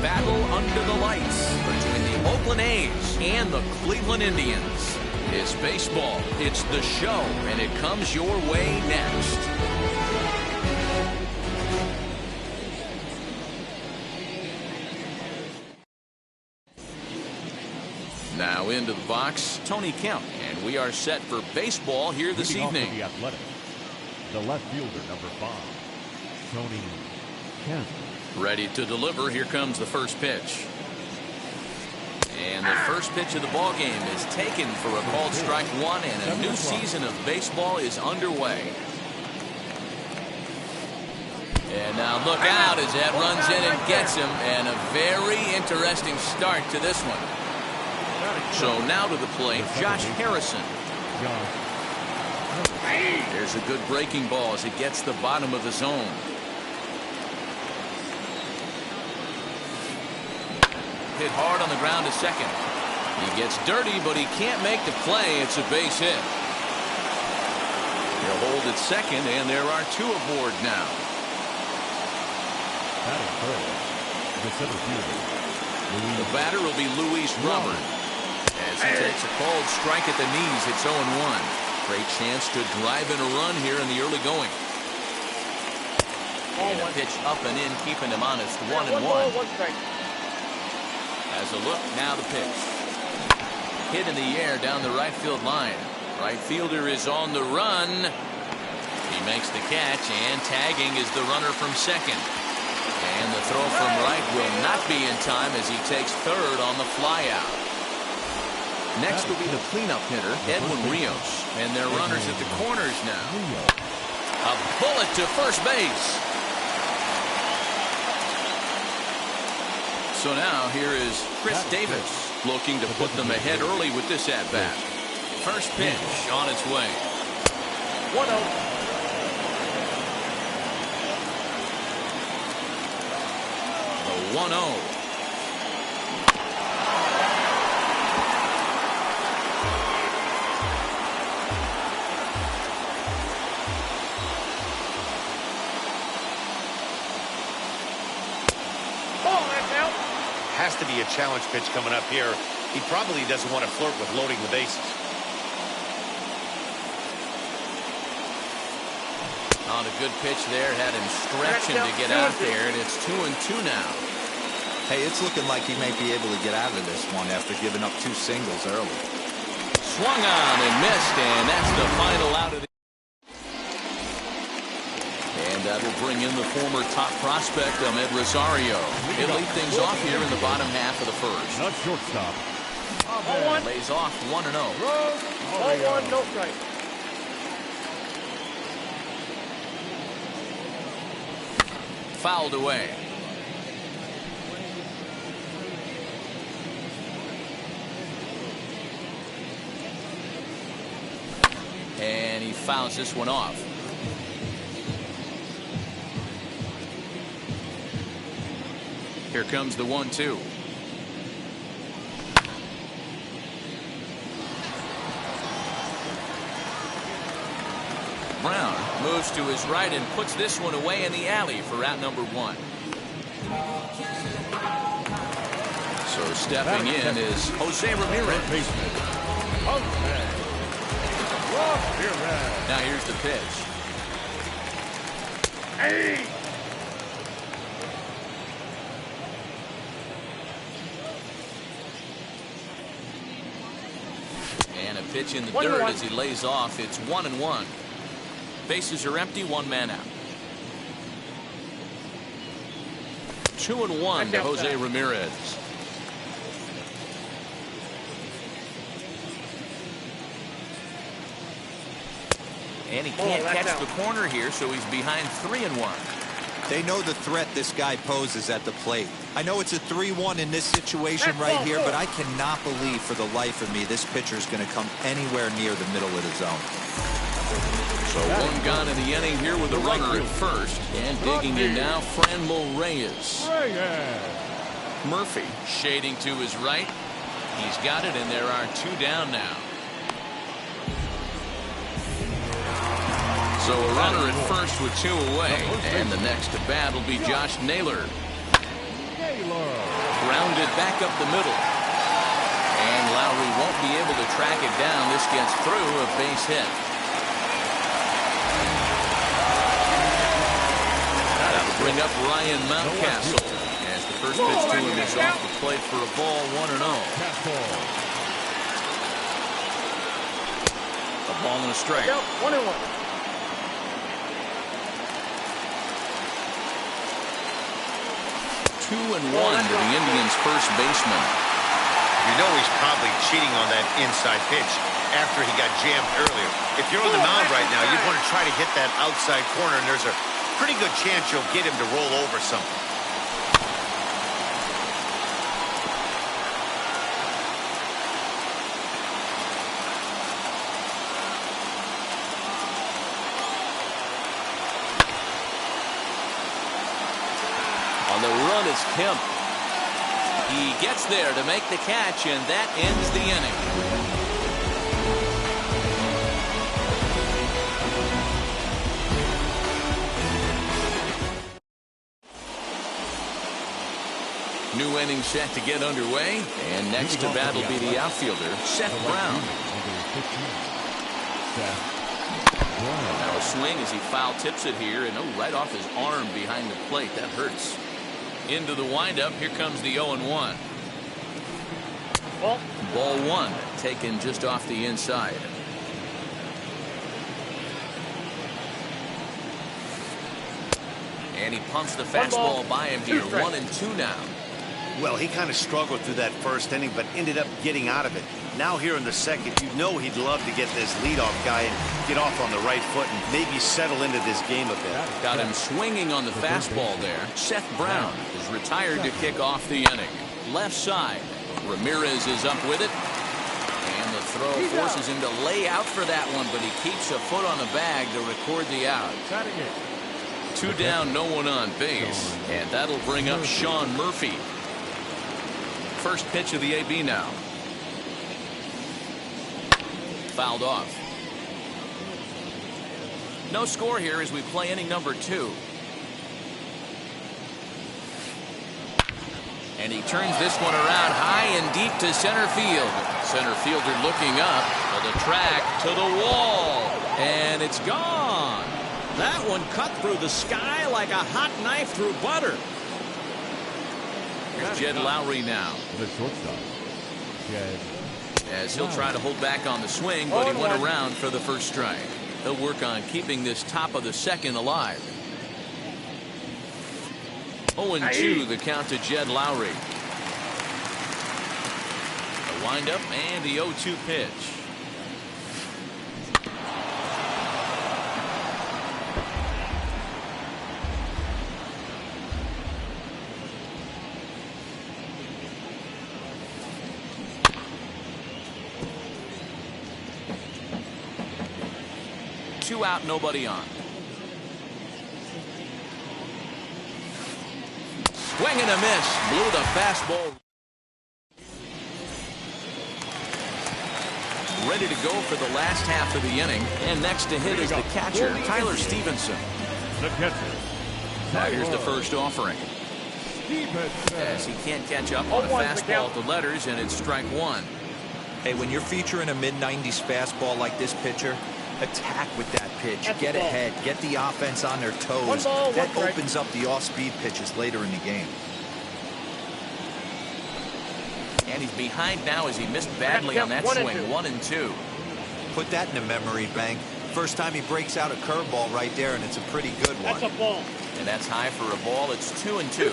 battle under the lights between the Oakland A's and the Cleveland Indians. It's baseball, it's the show, and it comes your way next. Now into the box, Tony Kemp, and we are set for baseball here this evening. The Athletics, the left fielder, number 5, Tony Kemp. Ready to deliver. Here comes the first pitch. And the first pitch of the ball game is taken for a called strike one, and a new season of baseball is underway. And now look out as that runs in and gets him, and a very interesting start to this one. So now to the plate, Josh Harrison. There's a good breaking ball as it gets the bottom of the zone. Hit hard on the ground to second. He gets dirty, but he can't make the play. It's a base hit. He'll hold at second, and there are two aboard now. The batter will be Luis Robert. As he takes a called strike at the knees, it's 0-1. Great chance to drive in a run here in the early going. And a pitch up and in, keeping him honest. 1-1. As a look, now the pitch. Hit in the air down the right field line. Right fielder is on the run. He makes the catch, and tagging is the runner from second. And the throw from right will not be in time as he takes third on the flyout. Next will be the cleanup hitter, Edwin Rios. And their runners at the corners now. A bullet to first base. So now here is Chris Davis looking to put them ahead early with this at-bat. First pitch on its way. 1-0. The 1-0. Has to be a challenge pitch coming up here. He probably doesn't want to flirt with loading the bases. On a good pitch there, had him stretching to get out there, and it's 2-2 now. Hey, it's looking like he may be able to get out of this one after giving up 2 singles early. Swung on and missed, and that's the final out of the. And that will bring in the former top prospect, Ahmed Rosario. He'll lead things off here in the bottom half of the first. Not shortstop. Lays off 1-0. 0-1, no strike. Fouled away. And he fouls this one off. Here comes the 1-2. Brown moves to his right and puts this one away in the alley for out number 1. So stepping in is Jose Ramirez. Now here's the pitch. Hey! And a pitch in the dirt as he lays off. It's 1-1. Bases are empty, 1 man out. 2-1 to Jose Ramirez. And he can't catch the corner here, so he's behind 3-1. They know the threat this guy poses at the plate. I know it's a 3-1 in this situation right here, but I cannot believe for the life of me this pitcher is going to come anywhere near the middle of the zone. So 1 gone in the inning here with a runner at first. And digging in now, Franmil Reyes. Murphy shading to his right. He's got it, and there are 2 down now. So a runner at first with 2 away. And the next to bat will be Josh Naylor. pounded back up the middle. And Lowry won't be able to track it down. This gets through a base hit. That'll bring up Ryan Mountcastle as the first pitch to him is off the plate for a ball, 1-0. A ball and a strike. 1-1. 2-1 to the Indians' first baseman. You know he's probably cheating on that inside pitch after he got jammed earlier. If you're on the mound right now, you'd want to try to hit that outside corner, and there's a pretty good chance you'll get him to roll over something. On the run is Kemp. He gets there to make the catch, and that ends the inning. New inning set to get underway, and next to bat will be the outfielder, Seth Brown. Now a swing as he foul tips it here, and right off his arm behind the plate. That hurts. Into the windup. Here comes the 0-1. Ball 1 taken just off the inside. And he pumps the fastball by him here. 1-2 now. Well, he kind of struggled through that first inning, but ended up getting out of it. Now here in the second, you know he'd love to get this leadoff guy and get off on the right foot and maybe settle into this game a bit. Got him swinging on the fastball there. Seth Brown is retired to kick off the inning. Left side. Ramirez is up with it. And the throw forces him to lay out for that one, but he keeps a foot on the bag to record the out. 2 down, no one on base. And that'll bring up Sean Murphy. First pitch of the AB now. Fouled off. No score here as we play inning number 2. And he turns this one around high and deep to center field. Center fielder looking up to the track, to the wall, and it's gone. That one cut through the sky like a hot knife through butter. Here's Jed Lowry now. The shortstop, Jed. As he'll try to hold back on the swing, but he went around for the first strike. He'll work on keeping this top of the second alive. 0-2 the count to Jed Lowry. The windup and the 0-2 pitch. Two out, nobody on. Swing and a miss. Blew the fastball. Ready to go for the last half of the inning. And next to hit is the catcher, Tyler Stevenson. The catcher. Now here's the first offering. As he can't catch up on a fastball at the letters, and it's strike 1. Hey, when you're featuring a mid-90s fastball like this pitcher, attack with that pitch. Get ahead. Get the offense on their toes. That opens up the off-speed pitches later in the game. And he's behind now as he missed badly on that swing. 1-2. Put that in the memory bank. First time he breaks out a curveball right there, and it's a pretty good one. That's a ball. And that's high for a ball. It's 2-2.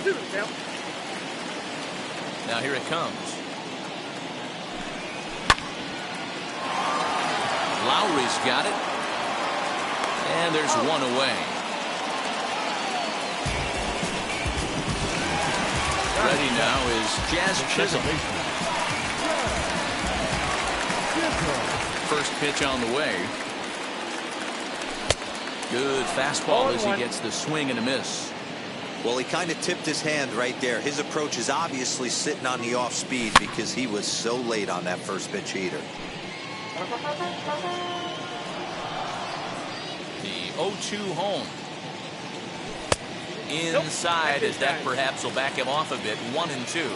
Now here it comes. Lowry's got it. And there's one away. Ready now is Jazz Chisholm. First pitch on the way. Good fastball as he gets the swing and a miss. Well, he kind of tipped his hand right there. His approach is obviously sitting on the off speed because he was so late on that first pitch heater. The 0-2 home. Inside as that perhaps will back him off a bit. 1-2.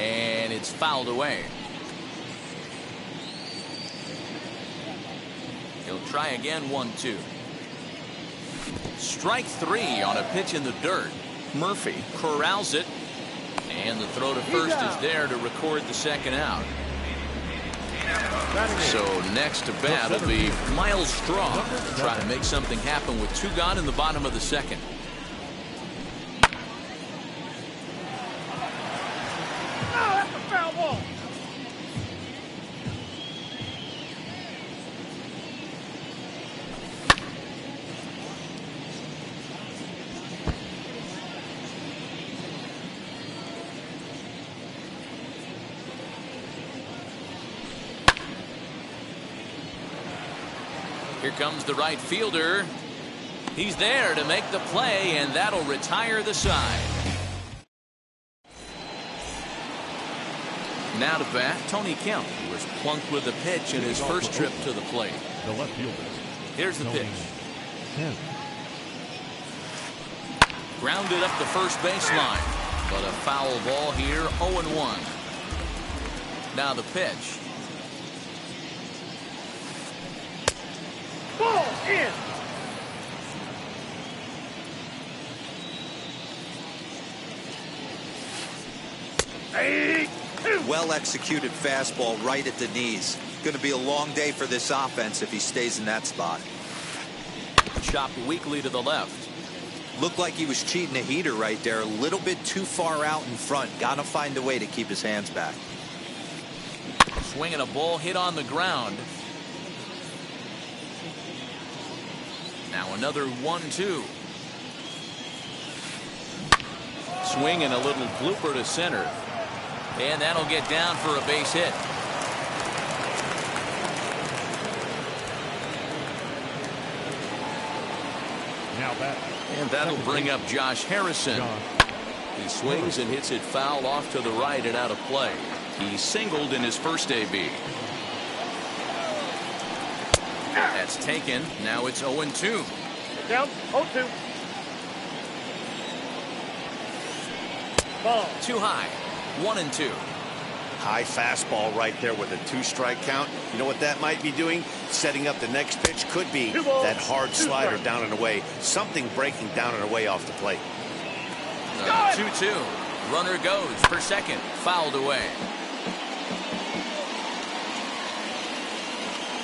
And it's fouled away. He'll try again, 1-2. Strike 3 on a pitch in the dirt. Murphy corrals it. And the throw to first is there to record the second out. So next to bat will be Miles Straw. Try to make something happen with 2 gone in the bottom of the second. That's a foul ball. Here comes the right fielder. He's there to make the play, and that'll retire the side. Now to bat, Tony Kemp, who was plunked with a pitch in his first trip to the plate. The left fielder. Here's the Tony pitch. Kemp. Grounded up the first baseline, but a foul ball here, 0-1. Now the pitch. Ball in. Well executed fastball right at the knees. Going to be a long day for this offense if he stays in that spot. Chopped weakly to the left. Looked like he was cheating a heater right there. A little bit too far out in front. Got to find a way to keep his hands back. Swinging a ball hit on the ground. Now another 1-2. Swinging a little blooper to center. And that'll get down for a base hit. Now that. And that'll bring up Josh Harrison. He swings and hits it foul off to the right and out of play. He singled in his first AB. That's taken. Now it's 0-2. Down 0-2. Ball. Too high. 1-2. High fastball right there with a 2-strike count. You know what that might be doing? Setting up the next pitch. Could be that hard slider down and away. Something breaking down and away off the plate. 2-2. Runner goes for second. Fouled away.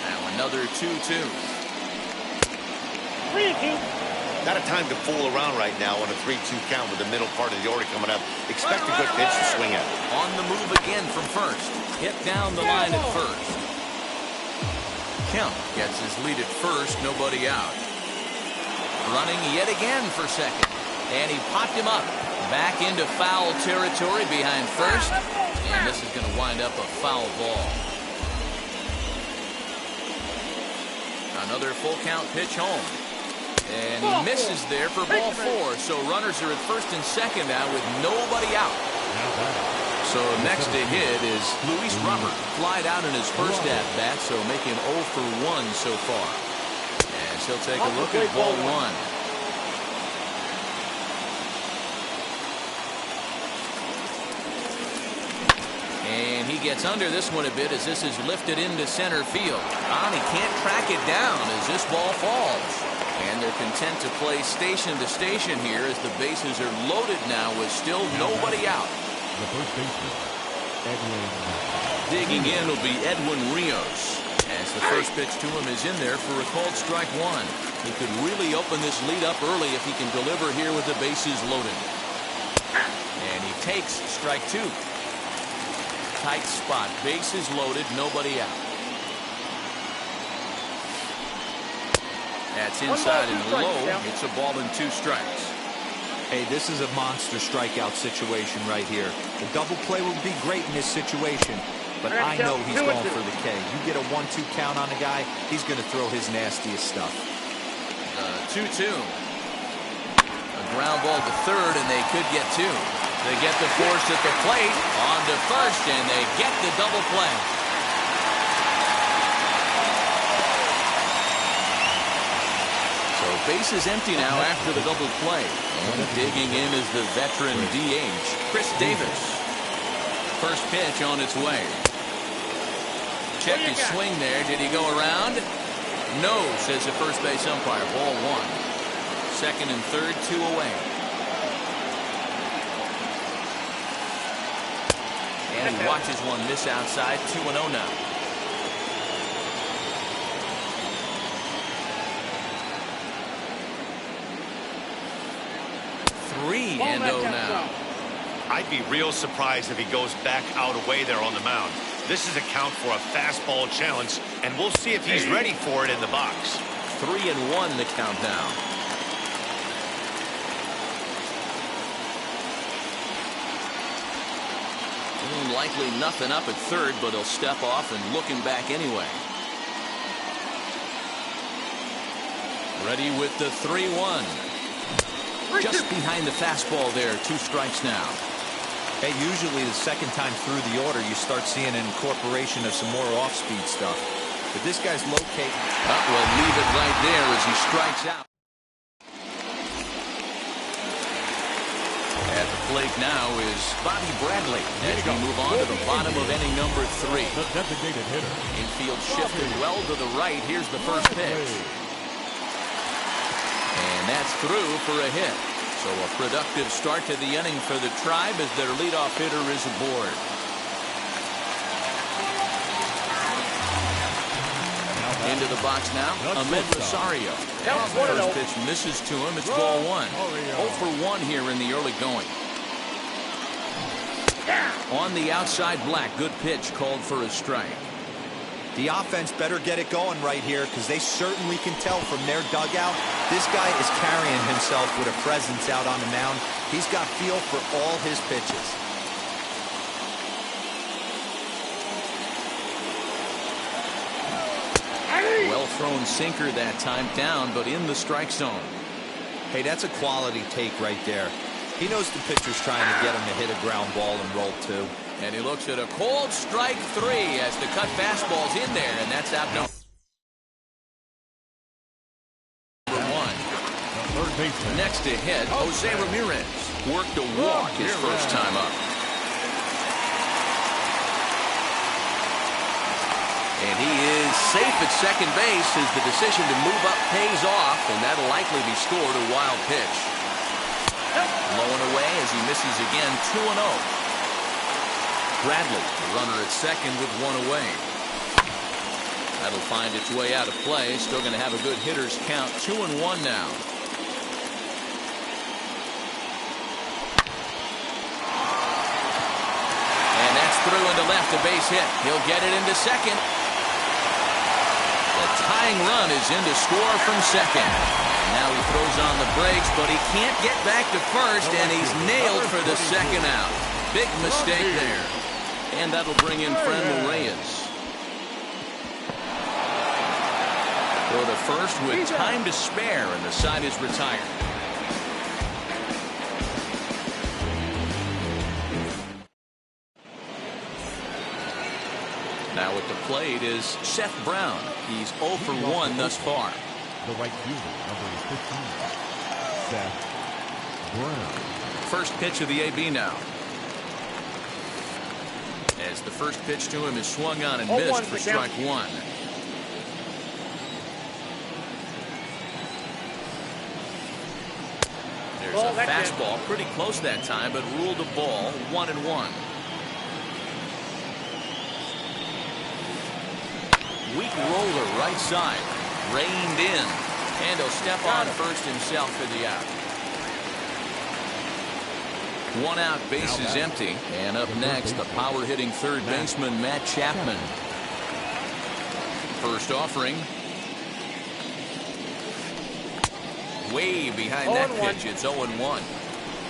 Now another 2-2. 3-2. Not a time to fool around right now on a 3-2 count with the middle part of the order coming up. Expect a good pitch to swing at. On the move again from first. Hit down the line at first. Kemp gets his lead at first. Nobody out. Running yet again for second. And he popped him up. Back into foul territory behind first. And this is going to wind up a foul ball. Another full count pitch home. And he misses there for ball 4. So runners are at first and second now with nobody out. So next to hit is Luis Robert. Flied out in his first at-bat, so making 0 for 1 so far. As he'll take a look at ball 1. And he gets under this one a bit as this is lifted into center field. And he can't track it down as this ball falls. And they're content to play station to station here as the bases are loaded now with still nobody out. The first baseman, Edwin. Digging in will be Edwin Rios. As the first pitch to him is in there for a called strike 1. He could really open this lead up early if he can deliver here with the bases loaded. And he takes strike 2. Tight spot. Bases loaded. Nobody out. That's inside and low. It's a ball and 2 strikes. Hey, this is a monster strikeout situation right here. The double play would be great in this situation, but I know he's going for the K. You get a 1-2 count on a guy, he's going to throw his nastiest stuff. 2-2. A ground ball to third, and they could get 2. They get the force at the plate, on to first, and they get the double play. Base is empty now after the double play. And digging in is the veteran DH, Chris Davis. First pitch on its way. Checked his swing there. Did he go around? No, says the first base umpire. Ball one. Second and third, 2 away. And he watches one miss outside. 2-0 now. 3-0 now. I'd be real surprised if he goes back out away there on the mound. This is a count for a fastball challenge, and we'll see if he's ready for it in the box. 3-1 the count now. Likely nothing up at third, but he'll step off and look him back anyway. Ready with the 3-1. Just behind the fastball there. 2 strikes now. Hey, usually the second time through the order, you start seeing an incorporation of some more off-speed stuff. But this guy's locating. We'll leave it right there as he strikes out. At the plate now is Bobby Bradley as we move on to the bottom of inning number 3. The designated hitter. Infield shifted well to the right. Here's the first pitch. And that's through for a hit. So a productive start to the inning for the Tribe as their leadoff hitter is aboard. Into the box now, Ahmed Rosario. As the first pitch misses to him, it's ball 1. 0 for 1 here in the early going. On the outside, Black. Good pitch called for a strike. The offense better get it going right here because they certainly can tell from their dugout. This guy is carrying himself with a presence out on the mound. He's got feel for all his pitches. Well-thrown sinker that time, down, but in the strike zone. Hey, that's a quality take right there. He knows the pitcher's trying to get him to hit a ground ball and roll 2. And he looks at a cold strike 3 as the cut fastball's in there, and that's out number 1. Next to hit, Jose Ramirez worked a walk his first time up. And he is safe at second base as the decision to move up pays off, and that'll likely be scored a wild pitch. Low and away as he misses again. 2-0. Bradley, the runner at second with 1 away. That'll find its way out of play. Still going to have a good hitter's count. 2-1 now. And that's through into left, a base hit. He'll get it into second. The tying run is in to score from second. Now he throws on the brakes, but he can't get back to first, and he's nailed for the second out. Big mistake there. And that'll bring in Franmil Reyes. For the first with time to spare, and the side is retired. Now at the plate is Seth Brown. He's 0 for 1 thus far. The right fielder, number 15, Seth Brown. First pitch of the AB now. As the first pitch to him is swung on and missed for strike 1. There's a fastball, pretty close that time, but ruled a ball. 1-1. Weak roller right side. Reined in. And he'll step on first himself for the out. 1 out, base is empty. And up next, the power hitting third baseman, Matt Chapman. First offering. Way behind that pitch. It's 0-1.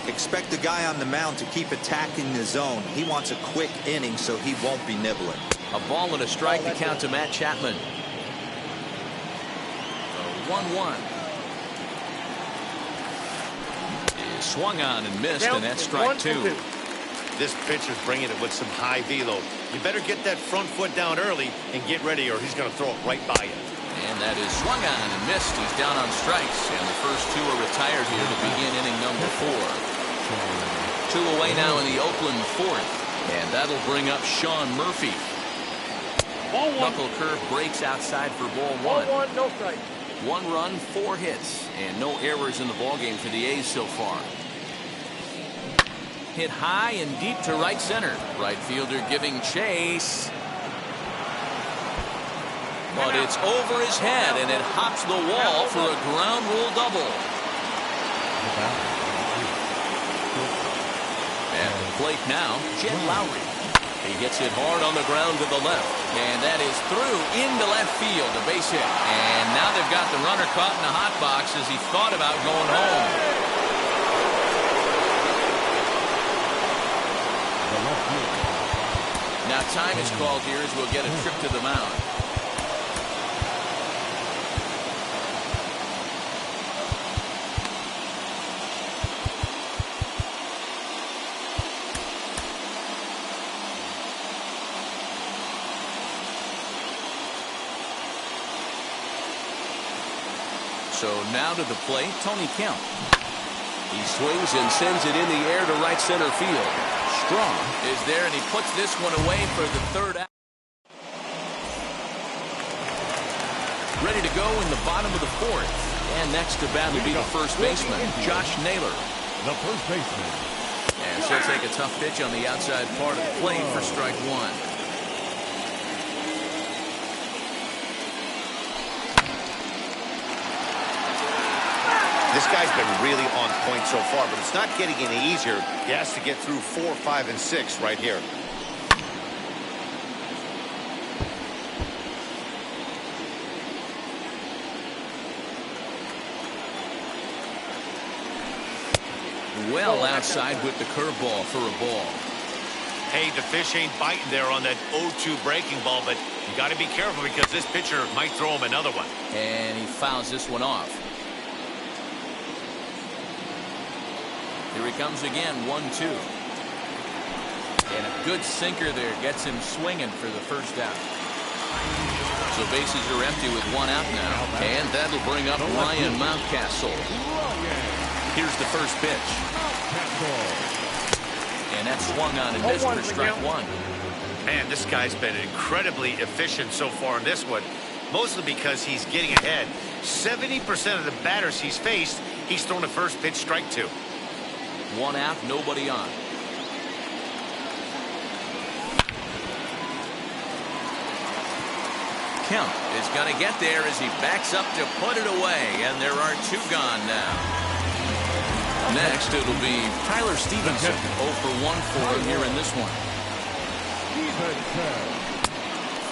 Expect the guy on the mound to keep attacking the zone. He wants a quick inning so he won't be nibbling. A ball and a strike to count to Matt Chapman. 1-1. Is swung on and missed, and that's strike 2. This pitcher's bringing it with some high velo. You better get that front foot down early and get ready, or he's going to throw it right by you. And that is swung on and missed. He's down on strikes, and the first 2 are retired here to begin inning number 4. 2 away now in the Oakland 4th. And that'll bring up Sean Murphy. Ball one. Knuckle curve breaks outside for ball Ball one. one, no strike. 1 run, 4 hits, and no errors in the ballgame for the A's so far. Hit high and deep to right center. Right fielder giving chase. But it's over his head, and it hops the wall for a ground rule double. At the plate now, Jed Lowry. He hits it hard on the ground to the left, and that is through into left field, a base hit. And now they've got the runner caught in the hot box as he thought about going home. Now time is called here as we'll get a trip to the mound. So now to the plate, Tony Kemp. He swings and sends it in the air to right center field. Strong is there, and he puts this one away for the third out. Ready to go in the bottom of the fourth. And next to bat will be the first baseman, Josh Naylor. The first baseman. And she'll take a tough pitch on the outside part of the plate for strike one. This guy's been really on point so far, but it's not getting any easier. He has to get through 4, 5, and 6 right here. Well outside with the curveball for a ball. Hey, the fish ain't biting there on that 0-2 breaking ball, but you got to be careful because this pitcher might throw him another one. And he fouls this one off. Here he comes again, 1-2. And a good sinker there gets him swinging for the first out. So bases are empty with 1 out now. And that'll bring up Ryan Mountcastle. Here's the first pitch. And that's swung on and missed for strike one. Man, this guy's been incredibly efficient so far in this one, mostly because he's getting ahead. 70% of the batters he's faced, he's thrown a first pitch strike to. 1 out, nobody on. Kemp is going to get there as he backs up to put it away, and there are 2 gone now. Next, it'll be Tyler Stevenson, 0 for 1 for him here in this one.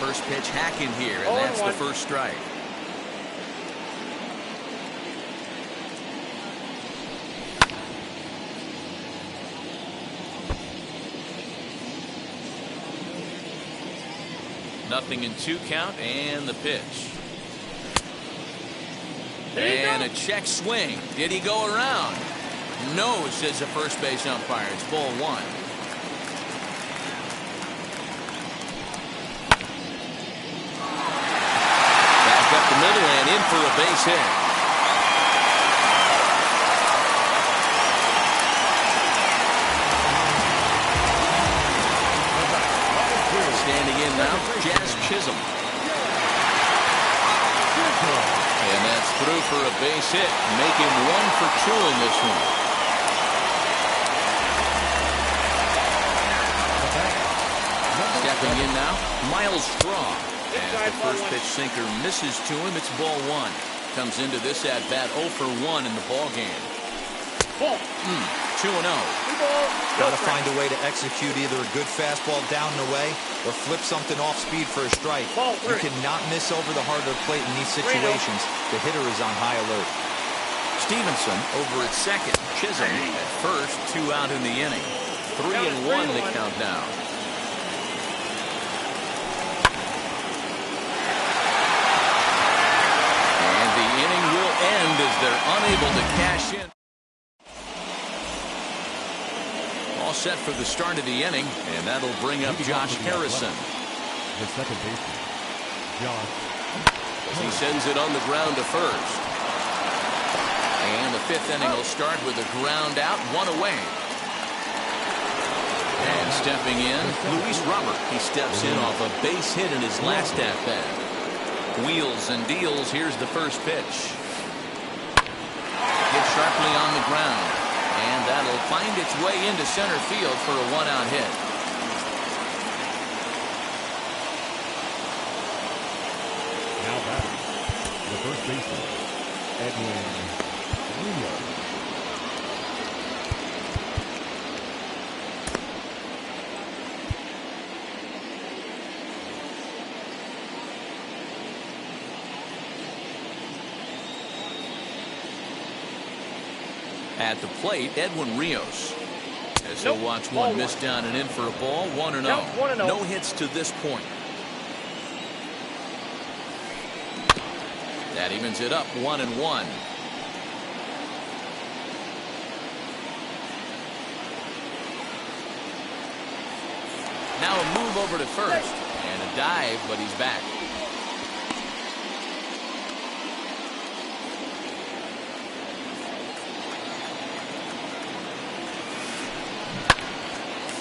First pitch hacking here, and that's the first strike. Nothing in 2 count, and the pitch. And a check swing. Did he go around? No, says the first base umpire. It's ball 1. Back up the middle and in for a base hit. Standing in now, Jazz Chisholm. And that's through for a base hit, making 1 for 2 in this one. Stepping in now, Miles Straw. As the first pitch sinker misses to him, it's ball 1. Comes into this at bat 0 for 1 in the ball game. 2-0. Got to find a way to execute either a good fastball down and away or flip something off speed for a strike. You cannot miss over the heart of the plate in these situations. The hitter is on high alert. Stevenson over at second. Chisholm at first. 2 out in the inning. 3-1 the count now. And the inning will end as they're unable to cash in. All set for the start of the inning, and that'll bring up Josh Harrison. The second baseman, Josh. He sends it on the ground to first. And the 5th inning will start with a ground out, 1 away. And stepping in, Luis Robert. He steps in off a base hit in his last at-bat. Wheels and deals. Here's the first pitch. Hit sharply on the ground. And that'll find its way into center field for a one-out hit. Now batting, the first baseman, Edwin Rios. At the plate, Edwin Rios. As he'll watch one miss down and in for a ball, 1-0. No hits to this point. That evens it up 1-1. Now a move over to first. And a dive, but he's back.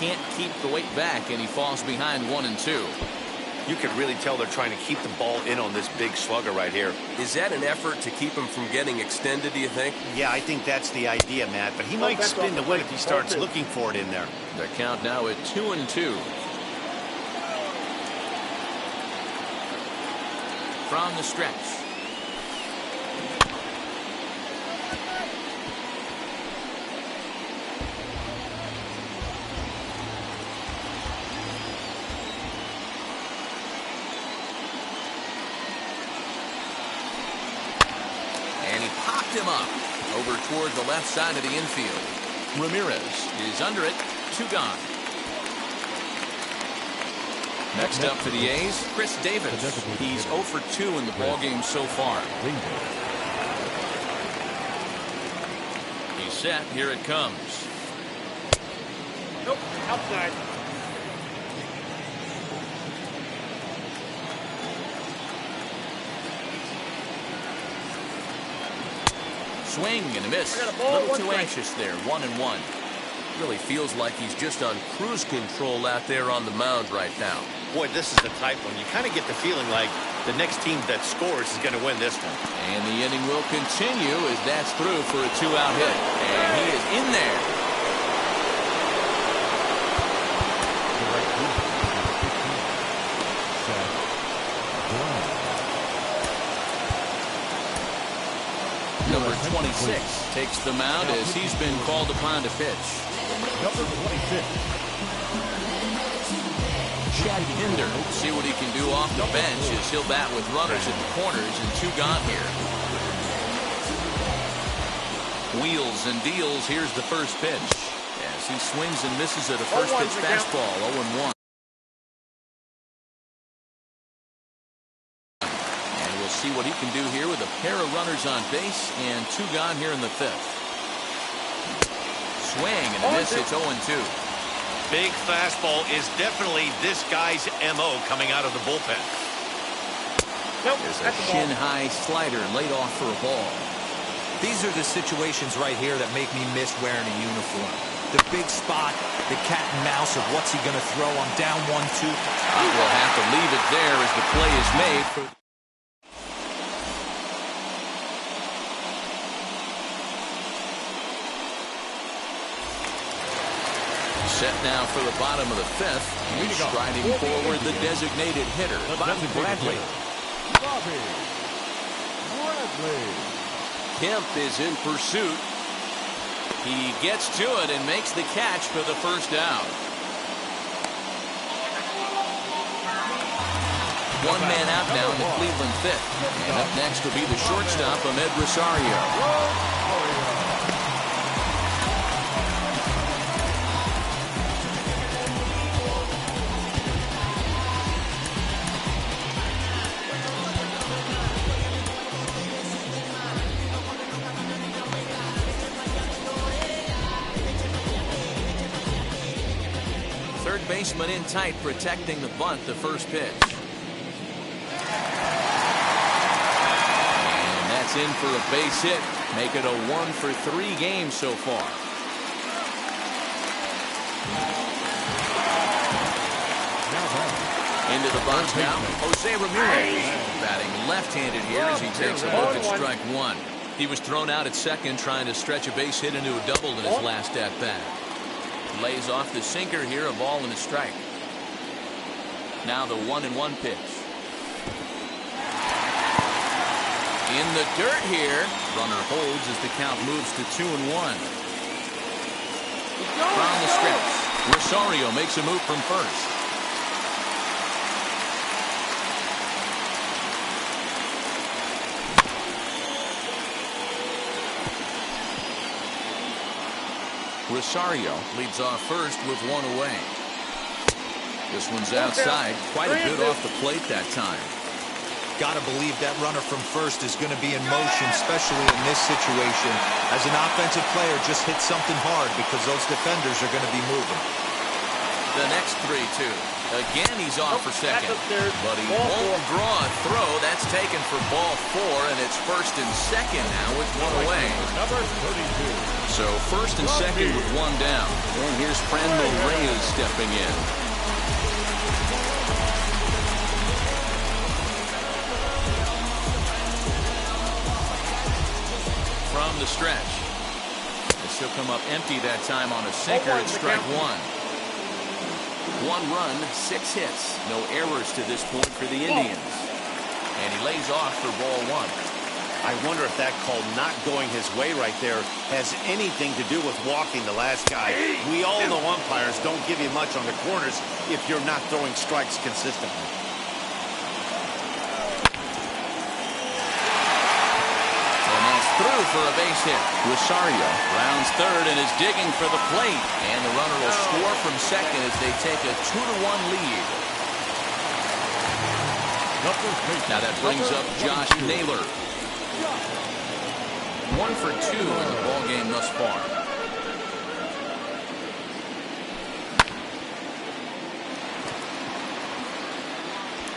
Can't keep the weight back, and he falls behind 1-2. You can really tell they're trying to keep the ball in on this big slugger right here. Is that an effort to keep him from getting extended, do you think? Yeah, I think that's the idea, Matt. But he might spin the win if he starts looking for it in there. The count now at 2-2. From the stretch. Him up over toward the left side of the infield. Ramirez is under it. 2 gone. Next up for the A's, Chris Davis. He's 0 for 2 in the ballgame so far. He's set. Here it comes. Nope, outside. Swing and a miss. A little too anxious there. 1-1. Really feels like he's just on cruise control out there on the mound right now. Boy, this is the type one. You kind of get the feeling like the next team that scores is going to win this one. And the inning will continue as that's through for a 2-out hit. And he is in there. Number 26 takes the mound as he's been called upon to pitch. Number 26. Chad Hinder. See what he can do off the bench as he'll bat with runners at the corners and 2 gone here. Wheels and deals. Here's the first pitch as he swings and misses at a first pitch fastball. 0-1. See what he can do here with a pair of runners on base and 2 gone here in the 5th. Swing and a miss. It's 0-2. Big fastball is definitely this guy's MO coming out of the bullpen. There's a shin-high slider laid off for a ball. These are the situations right here that make me miss wearing a uniform. The big spot, the cat and mouse of what's he going to throw. I'm down 1-2. We'll have to leave it there as the play is made for set now for the bottom of the 5th. He's striding forward the designated hitter, Bobby Bradley. Bobby Bradley. Kemp is in pursuit. He gets to it and makes the catch for the first out. 1 man out now in the Cleveland 5th. And up next will be the shortstop, Ahmed Rosario. Third baseman in tight, protecting the bunt, the first pitch. And that's in for a base hit. Make it a 1 for 3 game so far. into the box now. Jose Ramirez batting left-handed here as he takes a look at strike one. He was thrown out at second trying to stretch a base hit into a double in his last at-bat. Lays off the sinker here, a ball and a strike. Now the 1-1 pitch. In the dirt here. Runner holds as the count moves to 2-1. From the stretch, Rosario makes a move from first. Rosario leads off first with one away. This one's outside, quite a bit off the plate that time. Got to believe that runner from first is going to be in motion, especially in this situation. As an offensive player, just hit something hard because those defenders are going to be moving. The next 3-2. Again, he's off for second. But he won't draw a throw. That's taken for ball 4, and it's first and second now with one away. Number 32. So first and second with one down. And here's Franmil Reyes stepping in. From the stretch. This will come up empty that time on a sinker at strike one. 1 run, 6 hits. No errors to this point for the Indians. And he lays off for ball 1. I wonder if that call not going his way right there has anything to do with walking the last guy. We all know umpires don't give you much on the corners if you're not throwing strikes consistently. Through for a base hit. Rosario rounds third and is digging for the plate. And the runner will score from second as they take a 2-1 lead. Now that brings up Josh Naylor. 1 for 2 in the ball game thus far.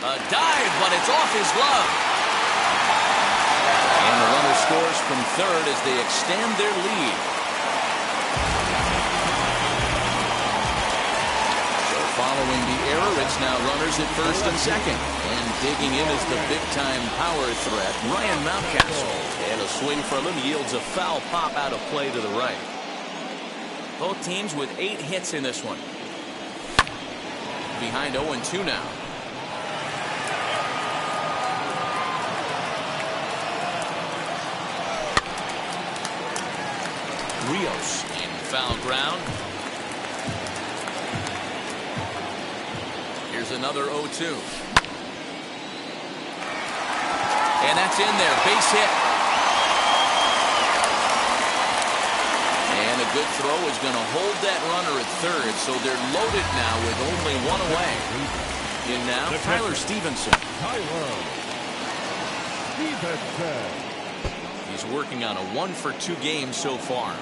A dive, but it's off his glove. And the runner scores from third as they extend their lead. So following the error, it's now runners at first and second. And digging in is the big-time power threat, Ryan Mountcastle. And a swing from him yields a foul pop out of play to the right. Both teams with 8 hits in this one. Behind 0-2 now. Rios in foul ground. Here's another 0-2. And that's in there. Base hit. And a good throw is going to hold that runner at third, so they're loaded now with only one away. In now, Tyler Stevenson. He's working on a 1 for 2 game so far.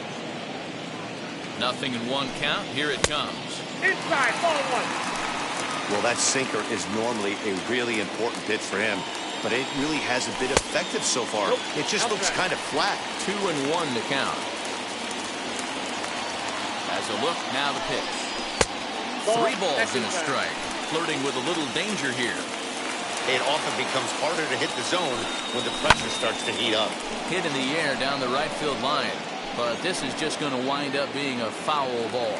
Nothing in 1 count. Here it comes. Inside, ball 1. Well, that sinker is normally a really important pitch for him, but it really hasn't been effective so far. It just looks kind of flat. 2-1 to count. As a look, now the pitch. 3 balls and a strike. Flirting with a little danger here. It often becomes harder to hit the zone when the pressure starts to heat up. Hit in the air down the right field line. But this is just going to wind up being a foul ball.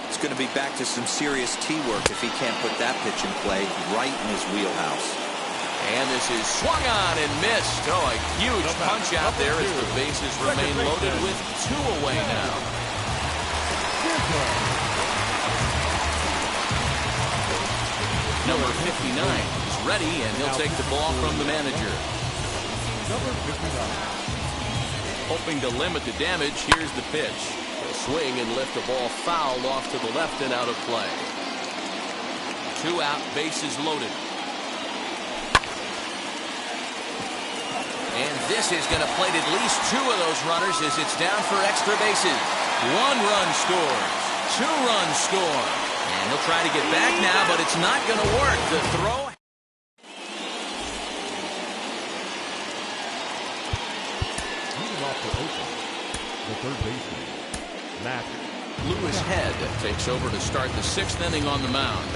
It's going to be back to some serious tee work if he can't put that pitch in play right in his wheelhouse. And this is swung on and missed. Oh, a huge punch out there as the bases remain loaded with 2 away now. Number 59 is ready, and he'll take the ball from the manager. Number 59. Hoping to limit the damage, here's the pitch. A swing and lift the ball foul off to the left and out of play. 2 out, bases loaded. And this is going to plate at least 2 of those runners as it's down for extra bases. 1 run scores. 2 runs score. And he'll try to get back now, but it's not going to work. The throw. The third baseman, Matt. Lewis Head takes over to start the 6th inning on the mound.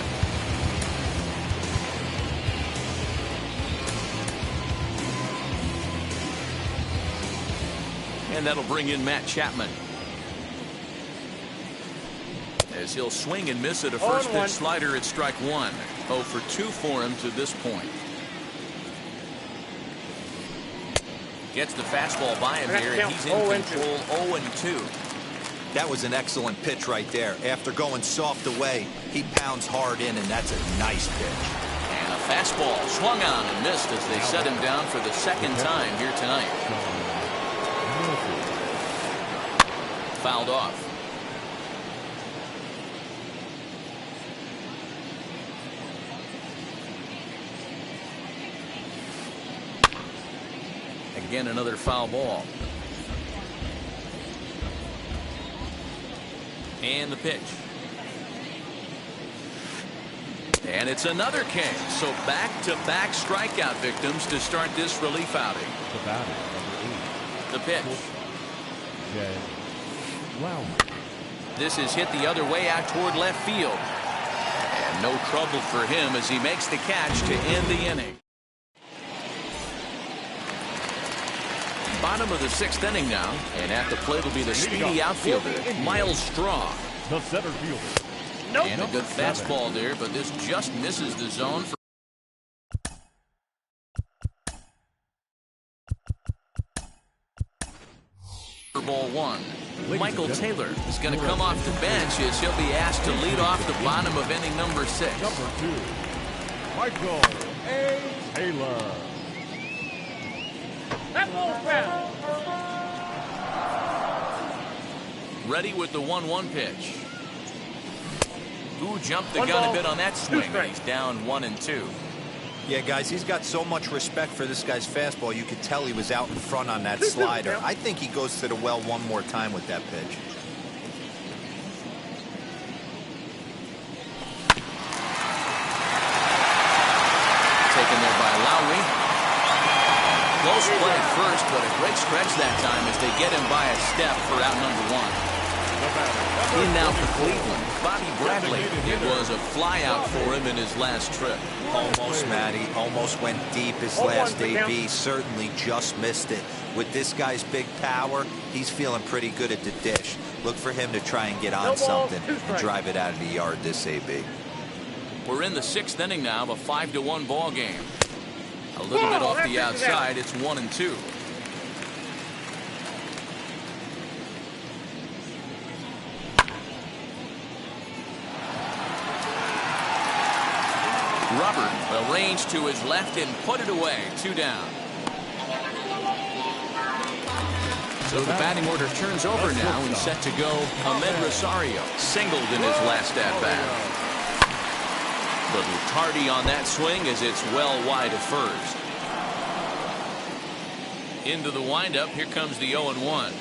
And that'll bring in Matt Chapman. As he'll swing and miss at a first pitch slider at strike one. 0 for 2 for him to this point. Gets the fastball by him here, and he's in control. 0-2. That was an excellent pitch right there. After going soft away, he pounds hard in, and that's a nice pitch. And a fastball swung on and missed as they set him down for the second time here tonight. Fouled off. Again, another foul ball. And the pitch. And it's another K. So back-to-back strikeout victims to start this relief outing. The batter, number 8. The pitch. Jay Wow. This is hit the other way out toward left field. And no trouble for him as he makes the catch to end the inning. Bottom of the 6th inning now, and at the plate will be the speedy outfielder, Miles Straw. The center fielder. And a good fastball there, but this just misses the zone for ball 1. Michael Taylor is going to come off the bench as he'll be asked to lead off the bottom of inning number 6. Number 2, Michael A. Taylor. That ball's foul. Ready with the 1-1 pitch. Ooh, jumped the gun a bit on that swing. He's down 1-2. Yeah, guys, he's got so much respect for this guy's fastball. You could tell he was out in front on that slider. I think he goes to the well one more time with that pitch. Taken there by Lowry. Close play at first, but a great stretch that time as they get him by a step for out number 1. In now for Cleveland, Bobby Bradley. It was a fly out for him in his last trip. Almost, Matty. Almost went deep his last AB. Certainly just missed it. With this guy's big power, he's feeling pretty good at the dish. Look for him to try and get on something and drive it out of the yard this AB. We're in the 6th inning now of a 5-1 ball game. A little bit off the outside. It's 1-2. Robert will range to his left and put it away. 2 down. So the batting order turns over now and set to go. Ahmed Rosario singled in his last at-bat. Little tardy on that swing as it's well wide of first. Into the windup. Here comes the 0-1.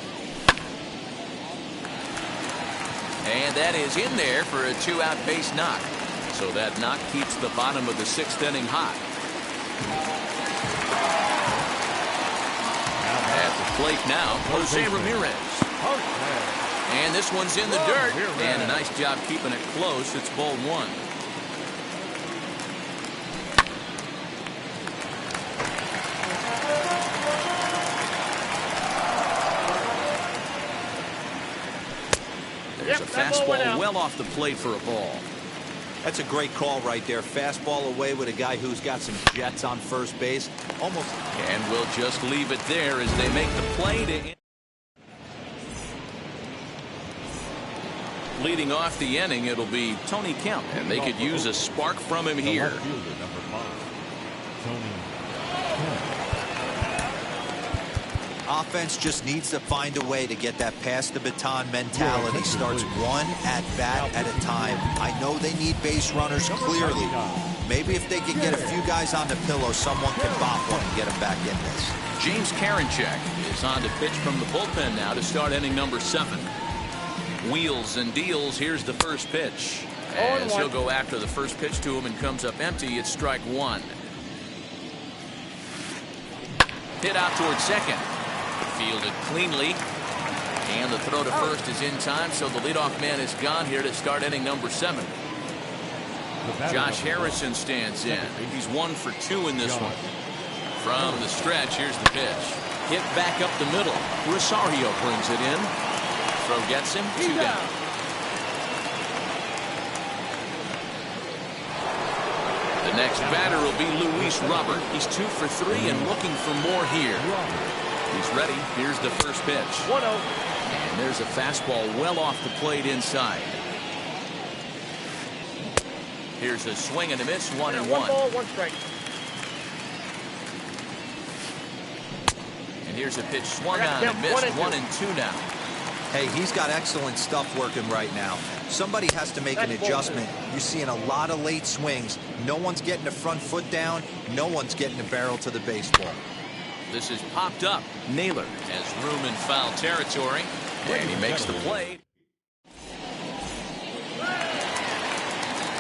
And that is in there for a 2-out base knock. So that knock keeps the bottom of the 6th inning hot. At the plate now, Jose Ramirez. And this one's in the dirt. And a nice job keeping it close. It's ball 1. There's a fastball well off the plate for a ball. That's a great call right there. Fastball away with a guy who's got some jets on first base. Almost. And we'll just leave it there as they make the play to. Leading off the inning, it'll be Tony Kemp, and they could use a spark from him here. Number 5, Tony Kemp. Offense just needs to find a way to get that pass the baton mentality. Starts one at bat at a time. I know they need base runners clearly. Maybe if they can get a few guys on the pillow, someone can bop one and get them back in this. James Karinchak is on to pitch from the bullpen now to start inning number 7. Wheels and deals. Here's the first pitch. As he'll go after the first pitch to him and comes up empty, it's strike 1. Hit out towards second. Fielded cleanly. And the throw to first is in time, so the leadoff man is gone here to start inning number 7. Josh Harrison stands in. He's 1 for 2 in this one. From the stretch, here's the pitch. Hit back up the middle. Rosario brings it in. Throw gets him. 2 down. The next batter will be Luis Robert. He's 2 for 3 and looking for more here. He's ready. Here's the first pitch. 1-0. And there's a fastball well off the plate inside. Here's a swing and a miss. 1-1. 1 ball, 1 strike. And here's a pitch swung on and missed. 1-2 now. Hey, he's got excellent stuff working right now. Somebody has to make an adjustment. You're seeing a lot of late swings. No one's getting the front foot down. No one's getting the barrel to the baseball. This is popped up. Naylor has room in foul territory, and he makes the play.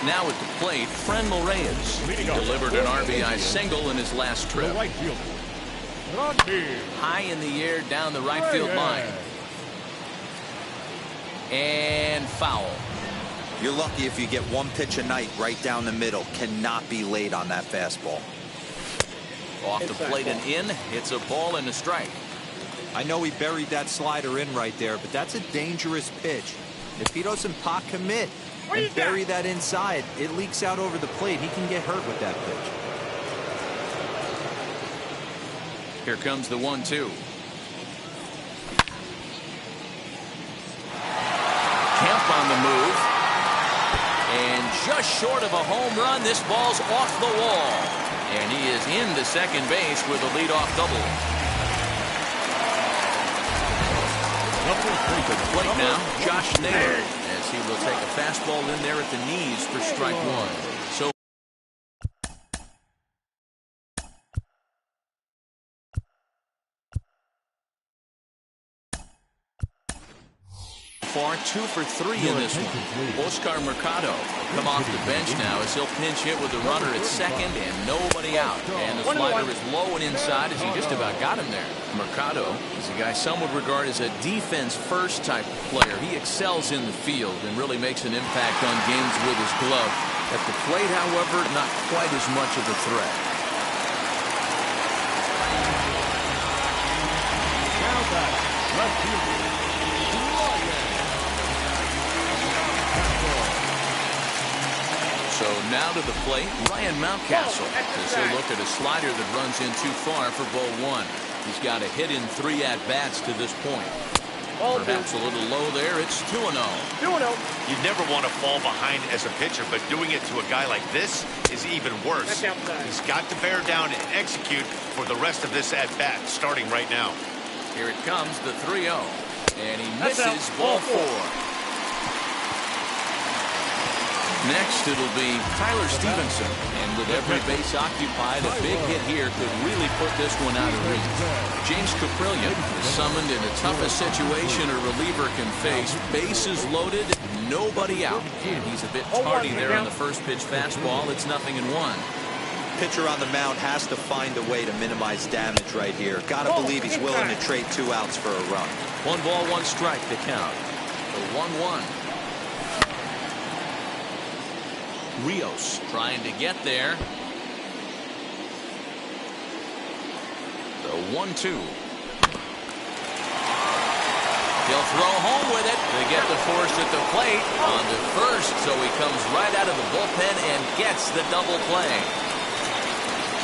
Now at the plate, Franmil Reyes delivered an RBI single in his last trip. High in the air down the right field line. And foul. You're lucky if you get one pitch a night right down the middle. Cannot be late on that fastball. Off the plate and in. It's a ball and a strike. I know he buried that slider in right there, but that's a dangerous pitch. If he doesn't pot commit and bury that inside, it leaks out over the plate. He can get hurt with that pitch. Here comes the 1-2. Kemp on the move. And just short of a home run, this ball's off the wall. And he is into second base with a leadoff double. To the plate now, Josh Naylor, as he will take a fastball in there at the knees for strike 1. So far, 2 for 3 in this one. Oscar Mercado come off the bench now as he'll pinch hit with the runner at second and nobody out. And the slider is low and inside as he just about got him there. Mercado is a guy some would regard as a defense-first type of player. He excels in the field and really makes an impact on games with his glove. At the plate, however, not quite as much of a threat. Now back, left fielder. So now to the plate, Ryan Mountcastle, as he'll look at a slider that runs in too far for ball 1. He's got a hit in 3 at-bats to this point. Perhaps a little low there. It's 2-0. 2-0. You never want to fall behind as a pitcher, but doing it to a guy like this is even worse. He's got to bear down and execute for the rest of this at-bat, starting right now. Here it comes, the 3-0. And he misses ball 4. Next, it'll be Tyler Stevenson. And with every base occupied, a big hit here could really put this one out of reach. James Caprillion is summoned in the toughest situation a reliever can face. Bases loaded, nobody out. And he's a bit tardy there on the first pitch fastball. It's 0-1. Pitcher on the mound has to find a way to minimize damage right here. Gotta believe he's willing to trade 2 outs for a run. 1 ball, 1 strike to count. The 1-1. Rios trying to get there. The 1-2. He'll throw home with it to get the force at the plate on the first, so he comes right out of the bullpen and gets the double play.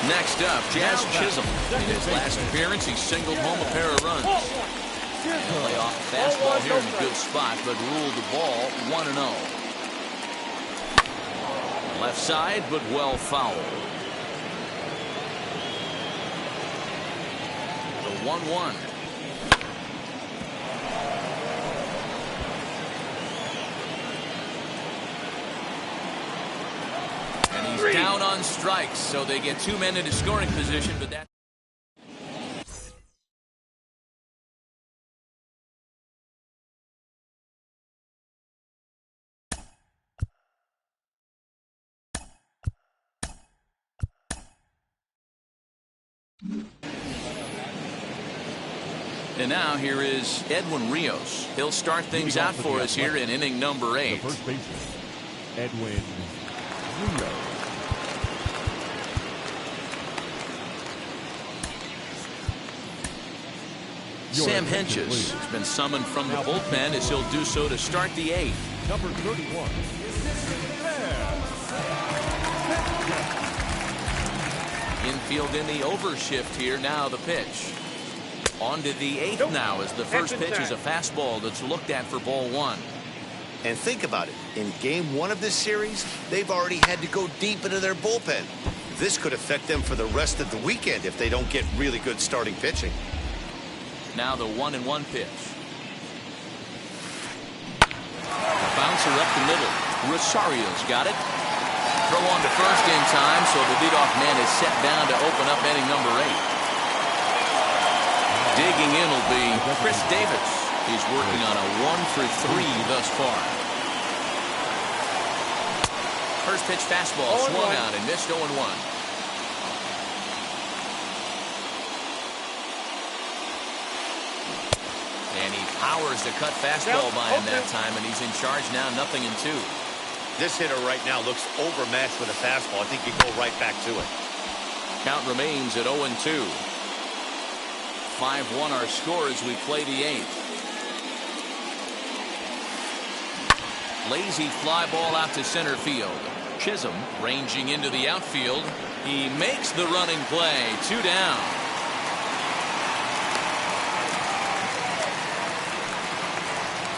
Next up, Jazz Chisholm. In his last appearance, he singled home a pair of runs. And lay off the fastball here in a good spot, but ruled the ball 1-0. Left side, but well fouled. The 1-1. And he's down on strikes, so they get 2 men into scoring position, but that. And now here is Edwin Rios. He'll start things out for us here in inning number 8. The first baseman, Edwin Rios. Sam Henches has been summoned from the bullpen as he'll do so to start the 8th. Number 31. Infield in the overshift here. Now the pitch. On to the 8th now as the first pitch is a fastball that's looked at for ball 1. And think about it. In game 1 of this series, they've already had to go deep into their bullpen. This could affect them for the rest of the weekend if they don't get really good starting pitching. Now the 1-1 pitch. Bouncer up the middle. Rosario's got it. Throw on to first in time, so the leadoff man is set down to open up inning number 8. Digging in will be Chris Davis. He's working on a 1-for-3 thus far. First pitch fastball swung out and missed 0-1. And he powers the cut fastball by him that time, and he's in charge now, 0-2. This hitter right now looks overmatched with a fastball. I think you go right back to it. Count remains at 0-2. 5-1 our score as we play the 8th. Lazy fly ball out to center field. Chisholm ranging into the outfield. He makes the running play. 2 down.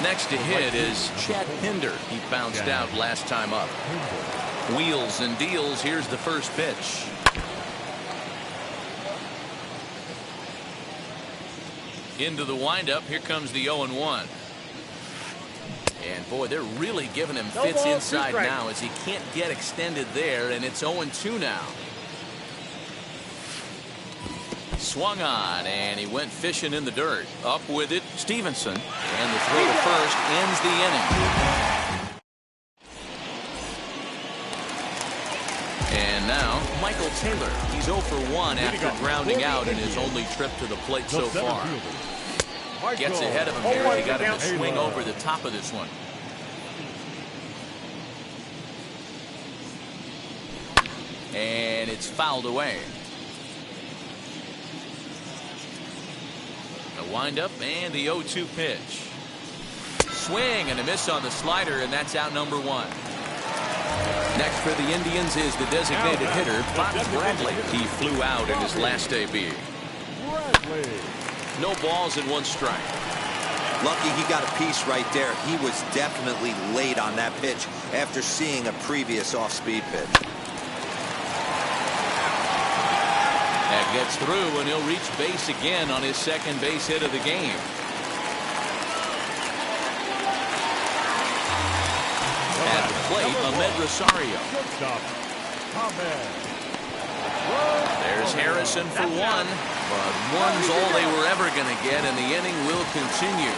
Next to hit is Chad Pinder. He bounced out last time up. Wheels and deals. Here's the first pitch. Into the windup. Here comes the 0-1. And boy, they're really giving him fits inside now as he can't get extended there, and it's 0-2 now. Swung on, and he went fishing in the dirt. Up with it, Stevenson. And the throw to first ends the inning. And now, Michael Taylor. He's 0 for 1 after grounding out in his only trip to the plate so far. Gets ahead of him here. He got him to swing over the top of this one. And it's fouled away. The windup and the 0-2 pitch. Swing and a miss on the slider, and that's out number 1. Next for the Indians is the designated hitter, Bob Bradley. He flew out in his last AB. No balls and 1 strike. Lucky he got a piece right there. He was definitely late on that pitch after seeing a previous off-speed pitch. That gets through, and he'll reach base again on his second base hit of the game. At the plate, Ahmed Rosario. There's Harrison for 1, but 1's all they were ever going to get, and the inning will continue.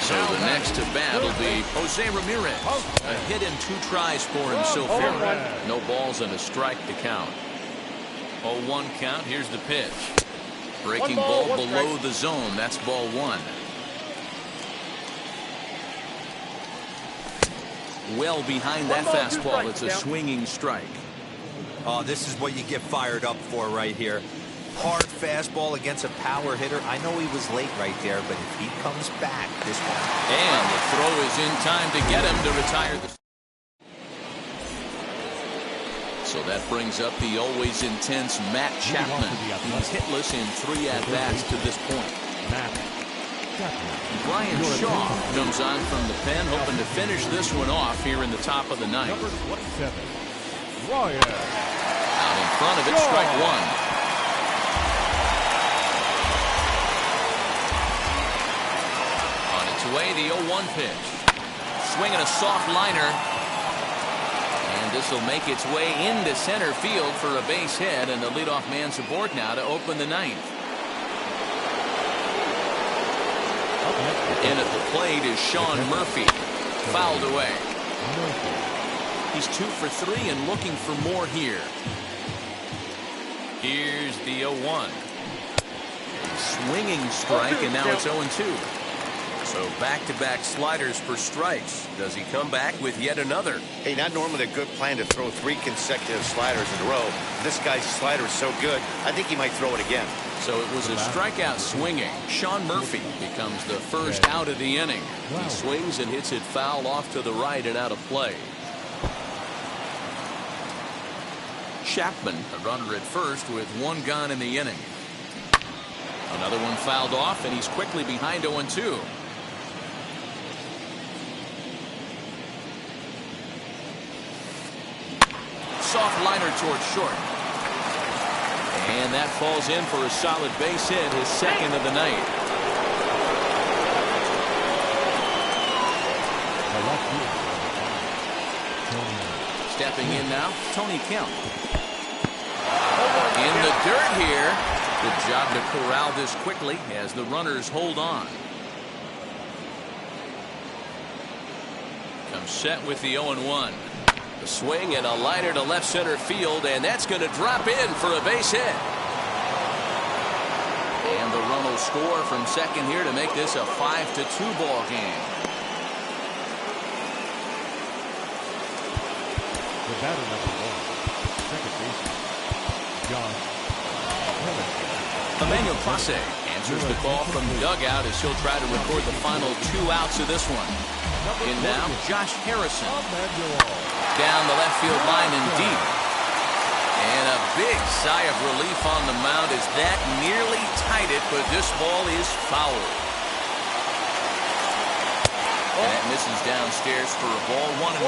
So the next to bat will be Jose Ramirez. A hit in 2 tries for him so far. No balls and a strike to count. 0-1 count. Here's the pitch. Breaking ball below the zone. That's ball 1. Well behind that fastball. It's a swinging strike. Oh, this is what you get fired up for right here. Hard fastball against a power hitter. I know he was late right there, but if he comes back, this one. And the throw is in time to get him to retire the. So that brings up the always intense Matt Chapman. He's hitless in 3 at-bats to this point. Brian Shaw comes on from the pen, hoping to finish this one off here in the top of the 9th. Number 27. Out in front of it, strike 1. On its way, the 0-1 pitch. Swinging a soft liner. And this will make its way into center field for a base hit, and the leadoff man's aboard now to open the 9th. In at the plate is Sean Murphy. Fouled away. He's 2 for 3 and looking for more here. Here's the 0-1. Swinging strike, and now it's 0-2. So back-to-back sliders for strikes. Does he come back with yet another? Hey, not normally a good plan to throw 3 consecutive sliders in a row. This guy's slider is so good, I think he might throw it again. So it was a strikeout swinging. Sean Murphy becomes the first out of the inning. He swings and hits it foul off to the right and out of play. Chapman, a runner at first with one gone in the inning. Another one fouled off, and he's quickly behind 0-2. Soft liner towards short. And that falls in for a solid base hit, his second of the night. Stepping in now, Tony Kemp. In the dirt here. Good job to corral this quickly as the runners hold on. Comes set with the 0-1. A swing and a liner to left center field, and that's going to drop in for a base hit. And the run will score from second here to make this a 5-2 ball game. The batter number 1, second baseman, Josh. Emmanuel Clase answers the call from the dugout as he'll try to record the final 2 outs of this one. In now, Josh Harrison. Down the left field line and deep. And a big sigh of relief on the mound as that nearly tied it, but this ball is foul. And that misses downstairs for a ball, 1-1.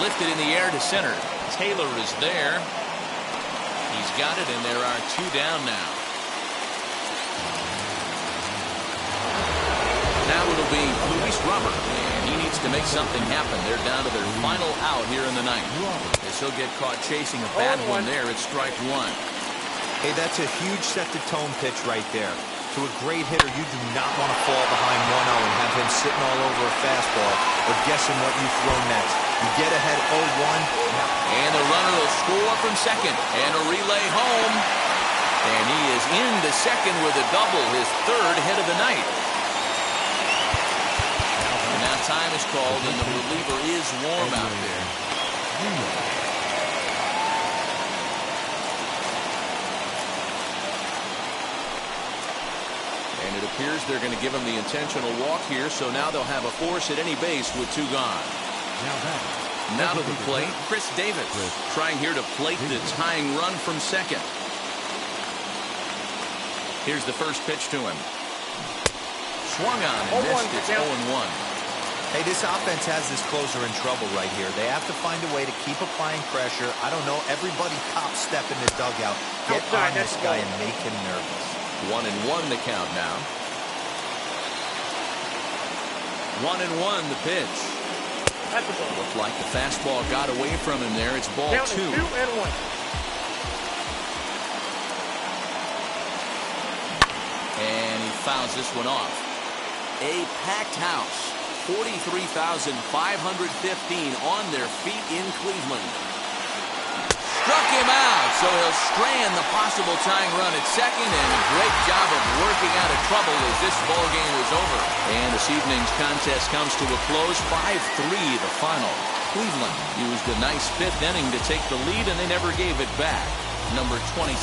Lifted in the air to center. Taylor is there. He's got it, and there are 2 down now. Now it'll be Luis Robert, and he needs to make something happen. They're down to their final out here in the ninth. As he'll get caught chasing a bad one there at strike 1. Hey, that's a huge set-the-tone pitch right there. To a great hitter, you do not want to fall behind 1-0 and have him sitting all over a fastball or guessing what you throw next. You get ahead 0-1. And the runner will score from second. And a relay home. And he is into second with a double, his 3rd hit of the night. And now time is called, and the reliever is warm out there. And it appears they're going to give him the intentional walk here, so now they'll have a force at any base with 2 gone. Now to the plate, Chris Davis trying here to plate the tying run from second. Here's the first pitch to him. Swung on and missed. It's 0-1. Hey, this offense has this closer in trouble right here. They have to find a way to keep applying pressure. I don't know. Everybody top step in the dugout. Get on this guy and make him nervous. 1-1 the count now. 1-1 the pitch. Looked like the fastball got away from him there. It's ball 2. 2-1. And he fouls this one off. A packed house. 43,515 on their feet in Cleveland. Struck him out, so he'll strand the possible tying run at second, and a great job of working out of trouble as this ball game is over. And this evening's contest comes to a close, 5-3 the final. Cleveland used a nice 5th inning to take the lead, and they never gave it back. Number 26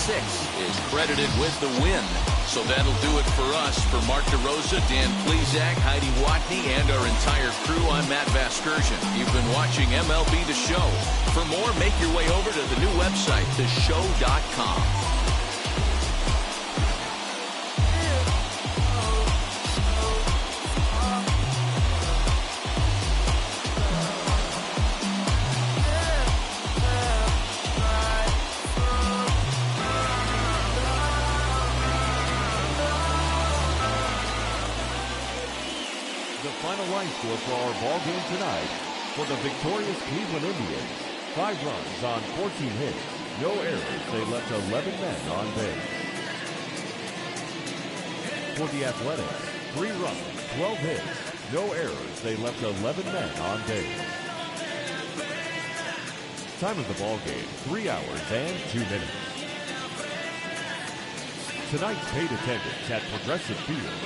is credited with the win. So that'll do it for us. For Mark DeRosa, Dan Plesac, Heidi Watney, and our entire crew, I'm Matt Vasgersian. You've been watching MLB The Show. For more, make your way over to the new website, theshow.com. Final line score for our ball game tonight. For the victorious Cleveland Indians, 5 runs on 14 hits, no errors. They left 11 men on base. For the Athletics, 3 runs, 12 hits, no errors. They left 11 men on base. Time of the ball game, 3 hours and 2 minutes. Tonight's paid attendance at Progressive Field,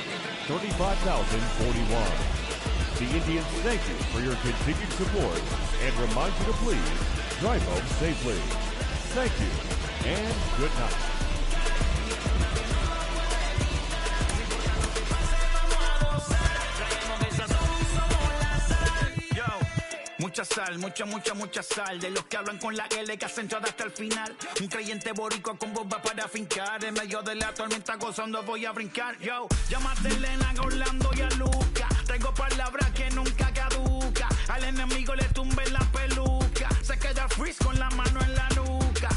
35,041. The Indians thank you for your continued support and remind you to please Drive home safely. Thank you, and good night. Mucha sal, mucha sal. De los que hablan con la L que hacen todo hasta el final. Un creyente boricua con bomba para fincar. En medio de la tormenta gozando voy a brincar. Yo, llámate a Elena, a Orlando y a Luca. Traigo palabras que nunca caduca. Al enemigo le tumbe la peluca. Se queda freeze con la mano en la nuca.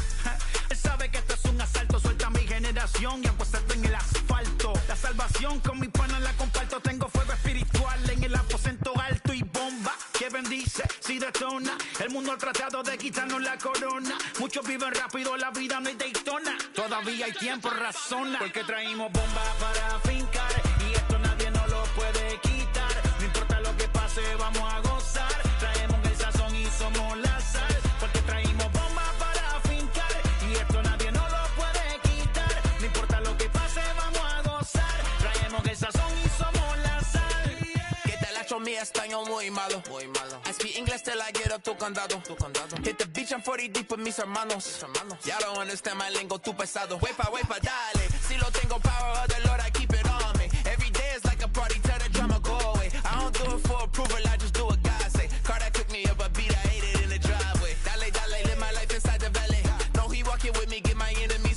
Él sabe que esto es un asalto. Suelta mi generación y apuesta en el asfalto. La salvación con mi pana la comparto. Tengo fuego espiritual en el aposento alto y bomba que bendice si detona. El mundo ha tratado de quitarnos la corona. Muchos viven rápido, la vida no es Daytona. Todavía hay tiempo, razona. Porque traímos bombas para fincar. Y esto nadie nos lo puede quitar. No importa lo que pase, vamos a gozar. Traemos el sazón y somos la sal. Porque traímos bombas para fincar. Y esto nadie nos lo puede quitar. No importa lo que pase, vamos a gozar. Traemos el sazón y somos la sal. Que te la echo mi español muy malo. I speak English till I get up to condado. Hit the beach, I'm 40 deep with mis hermanos. Y'all don't understand my lingo, too pesado. Wepa, dale. Si lo tengo power of the Lord, I keep it on me. Every day is like a party, tell the drama go away. I don't do it for approval, I just do what God say. Car that cooked me up a beat, I ate it in the driveway. Dale, live my life inside the valley. No, he walking with me, get my enemies